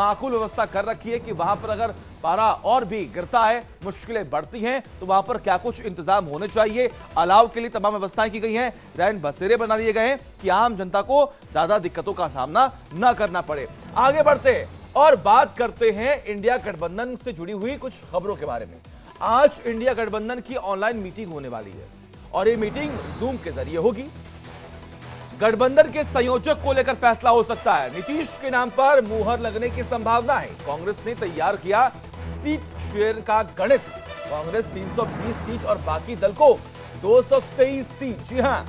माकूल व्यवस्था कर रखी है कि वहां पर अगर पारा और भी गिरता है, मुश्किलें बढ़ती हैं, तो वहां पर क्या कुछ इंतजाम होने चाहिए। अलाव के लिए तमाम व्यवस्थाएं की गई हैं, रैन बसेरे बना दिए गए हैं कि आम जनता को ज्यादा दिक्कतों का सामना न करना पड़े। आगे बढ़ते हैं और बात करते हैं इंडिया गठबंधन से जुड़ी हुई कुछ खबरों के बारे में। आज इंडिया गठबंधन की ऑनलाइन मीटिंग होने वाली है और ये मीटिंग जूम के जरिए होगी। गठबंधन के संयोजक को लेकर फैसला हो सकता है। नीतीश के नाम पर मुहर लगने की संभावना है। कांग्रेस ने तैयार किया सीट शेयर का गणित। कांग्रेस 320 सीट और बाकी दल को 223 सीट। जी हां,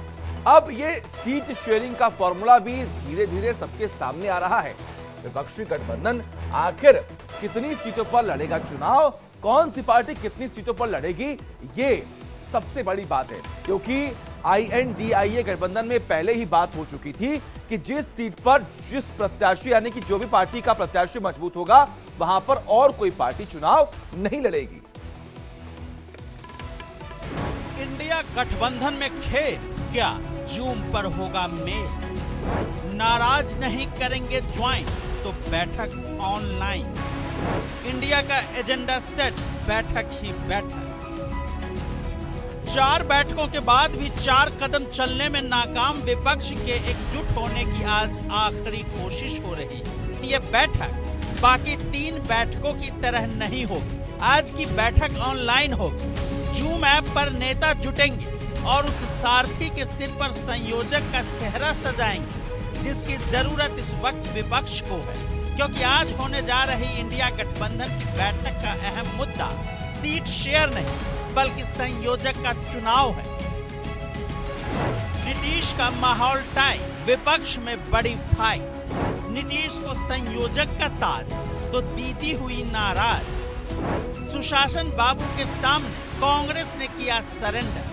अब ये सीट शेयरिंग का फॉर्मूला भी धीरे धीरे सबके सामने आ रहा है। विपक्षी गठबंधन आखिर कितनी सीटों पर लड़ेगा चुनाव, कौन सी पार्टी कितनी सीटों पर लड़ेगी, ये सबसे बड़ी बात है, क्योंकि INDIA गठबंधन में पहले ही बात हो चुकी थी कि जिस सीट पर जिस प्रत्याशी यानी कि जो भी पार्टी का प्रत्याशी मजबूत होगा, वहां पर और कोई पार्टी चुनाव नहीं लड़ेगी। इंडिया गठबंधन में खेल क्या जूम पर होगा मेल। नाराज नहीं करेंगे ज्वाइन तो बैठक ऑनलाइन। इंडिया का एजेंडा सेट, बैठक ही बैठक। 4 बैठकों के बाद भी 4 कदम चलने में नाकाम विपक्ष के एकजुट होने की आज आखिरी कोशिश हो रही है। ये बैठक बाकी 3 बैठकों की तरह नहीं होगी। आज की बैठक ऑनलाइन होगी। जूम ऐप पर नेता जुटेंगे और उस सारथी के सिर पर संयोजक का सेहरा सजाएंगे, जिसकी जरूरत इस वक्त विपक्ष को है, क्योंकि आज होने जा रही इंडिया गठबंधन की बैठक का अहम मुद्दा सीट शेयर नहीं बल्कि संयोजक का चुनाव है। नीतीश का माहौल टाइट, विपक्ष में बड़ी फाइट। नीतीश को संयोजक का ताज तो दीदी हुई नाराज। सुशासन बाबू के सामने कांग्रेस ने किया सरेंडर।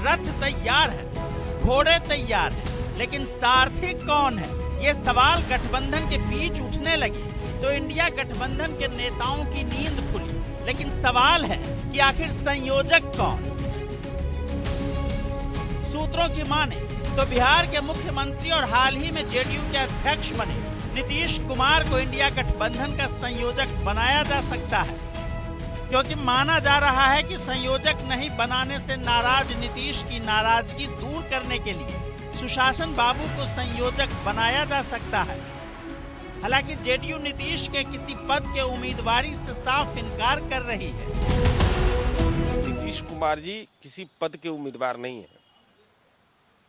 रथ तैयार है, घोड़े तैयार है, लेकिन सारथी कौन है, ये सवाल गठबंधन के बीच उठने लगे तो इंडिया गठबंधन के नेताओं की नींद खुली। लेकिन सवाल है कि आखिर संयोजक कौन। सूत्रों की माने तो बिहार के मुख्यमंत्री और हाल ही में जेडीयू के अध्यक्ष बने नीतीश कुमार को इंडिया गठबंधन का संयोजक बनाया जा सकता है, क्योंकि माना जा रहा है कि संयोजक नहीं बनाने से नाराज नीतीश की नाराजगी दूर करने के लिए सुशासन बाबू को संयोजक बनाया जा सकता है। हालांकि जेडीयू नीतीश के किसी पद के उम्मीदवारी से साफ इनकार कर रही है। नीतीश कुमार जी किसी पद के उम्मीदवार नहीं है,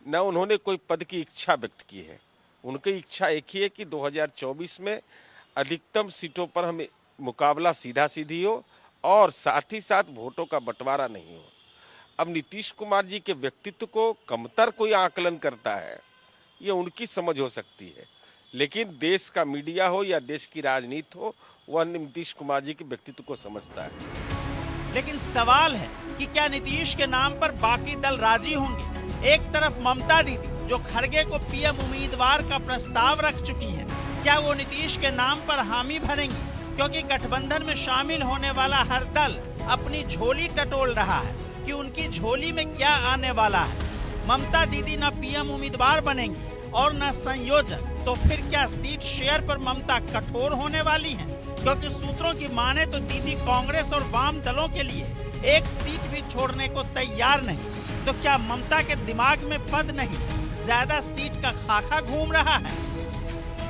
न उन्होंने कोई पद की इच्छा व्यक्त की है। उनकी इच्छा एक ही है कि 2024 में अधिकतम सीटों पर हमें मुकाबला सीधा सीधी हो और साथ ही साथ वोटों का बंटवारा नहीं हो। अब नीतीश कुमार जी के व्यक्तित्व को कमतर कोई आकलन करता है, ये उनकी समझ हो सकती है, लेकिन देश का मीडिया हो या देश की राजनीति हो, वह नीतीश कुमार जी के व्यक्तित्व को समझता है। लेकिन सवाल है कि क्या नीतीश के नाम पर बाकी दल राजी होंगे। एक तरफ ममता दीदी जो खड़गे को पीएम उम्मीदवार का प्रस्ताव रख चुकी हैं, क्या वो नीतीश के नाम पर हामी भरेंगी, क्योंकि गठबंधन में शामिल होने वाला हर दल अपनी झोली टटोल रहा है कि उनकी झोली में क्या आने वाला है। ममता दीदी न पीएम उम्मीदवार बनेंगी और न संयोजक, तो फिर क्या सीट शेयर पर ममता कठोर होने वाली हैं? क्योंकि सूत्रों की माने तो दीदी कांग्रेस और वाम दलों के लिए एक सीट भी छोड़ने को तैयार नहीं। तो क्या ममता के दिमाग में पद नहीं, ज्यादा सीट का खाका घूम रहा है?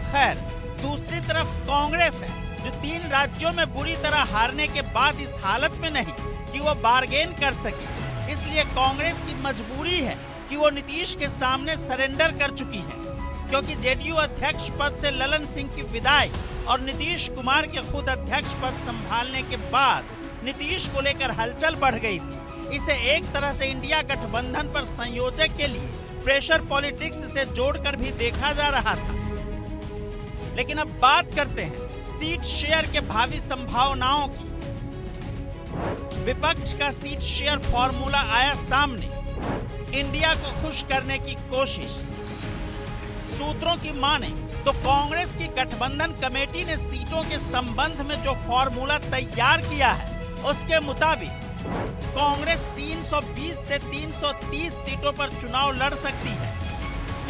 खैर, दूसरी तरफ कांग्रेस है जो 3 राज्यों में बुरी तरह हारने के बाद इस हालत में नहीं कि वो बार्गेन कर सके। इसलिए कांग्रेस की मजबूरी है कि वो नीतीश के सामने सरेंडर कर चुकी है, क्योंकि जेडीयू अध्यक्ष पद से ललन सिंह की विदाई और नीतीश कुमार के खुद अध्यक्ष पद संभालने के बाद नीतीश को लेकर हलचल बढ़ गई थी। इसे एक तरह से इंडिया गठबंधन पर संयोजक के लिए प्रेशर पॉलिटिक्स से जोड़कर भी देखा जा रहा था। लेकिन अब बात करते हैं सीट शेयर के भावी संभावनाओं की। विपक्ष का सीट शेयर फॉर्मूला आया सामने। इंडिया को खुश करने की कोशिश। सूत्रों की माने तो कांग्रेस की गठबंधन कमेटी ने सीटों के संबंध में जो फॉर्मूला तैयार किया है, उसके मुताबिक कांग्रेस 320 से 330 सीटों पर चुनाव लड़ सकती है।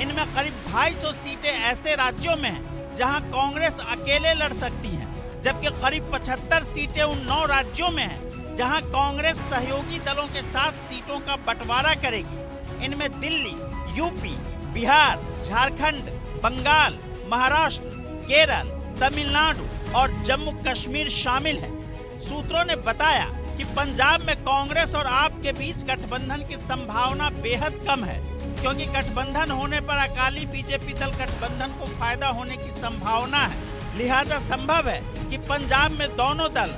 इनमें करीब 250 सीटें ऐसे राज्यों में हैं जहां कांग्रेस अकेले लड़ सकती है, जबकि करीब 75 सीटें उन 9 राज्यों में हैं जहां कांग्रेस सहयोगी दलों के साथ सीटों का बंटवारा करेगी। इनमें दिल्ली, यूपी, बिहार, झारखंड, बंगाल, महाराष्ट्र, केरल, तमिलनाडु और जम्मू कश्मीर शामिल हैं। सूत्रों ने बताया कि पंजाब में कांग्रेस और आप के बीच गठबंधन की संभावना बेहद कम है, क्योंकि गठबंधन होने पर अकाली बीजेपी दल गठबंधन को फायदा होने की संभावना है। लिहाजा संभव है कि पंजाब में दोनों दल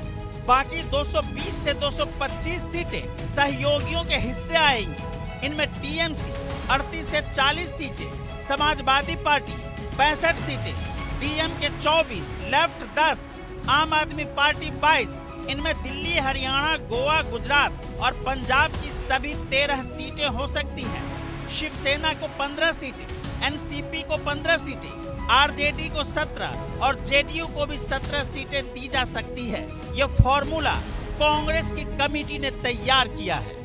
बाकी 220 से 225 सीटें सहयोगियों के हिस्से आएंगी। इनमें टीएमसी 38 से 40 सीटें, समाजवादी पार्टी 65 सीटें, डीएमके 24, लेफ्ट 10, आम आदमी पार्टी 22। इनमें दिल्ली, हरियाणा, गोवा, गुजरात और पंजाब की सभी 13 सीटें हो सकती हैं। शिवसेना को 15 सीटें, एनसीपी को 15 सीटें, आरजेडी को 17 और जेडीयू को भी 17 सीटें दी जा सकती है। यह फॉर्मूला कांग्रेस की कमेटी ने तैयार किया है।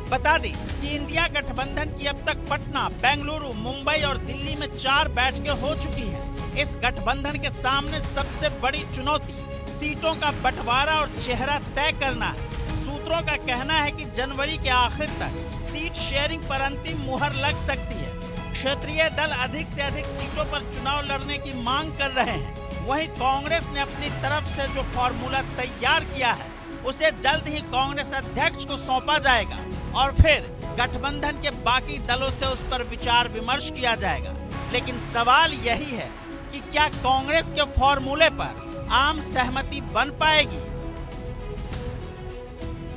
बता दें कि इंडिया गठबंधन की अब तक पटना, बेंगलुरु, मुंबई और दिल्ली में 4 बैठकें हो चुकी हैं। इस गठबंधन के सामने सबसे बड़ी चुनौती सीटों का बंटवारा और चेहरा तय करना है। सूत्रों का कहना है कि जनवरी के आखिर तक सीट शेयरिंग पर अंतिम मुहर लग सकती है। क्षेत्रीय दल अधिक से अधिक सीटों पर चुनाव लड़ने की मांग कर रहे हैं। वहीं कांग्रेस ने अपनी तरफ से जो फॉर्मूला तैयार किया है, उसे जल्द ही कांग्रेस अध्यक्ष को सौंपा जाएगा और फिर गठबंधन के बाकी दलों से उस पर विचार विमर्श किया जाएगा। लेकिन सवाल यही है कि क्या कांग्रेस के फॉर्मूले पर आम सहमति बन पाएगी?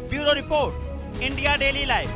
Bureau report, India daily live.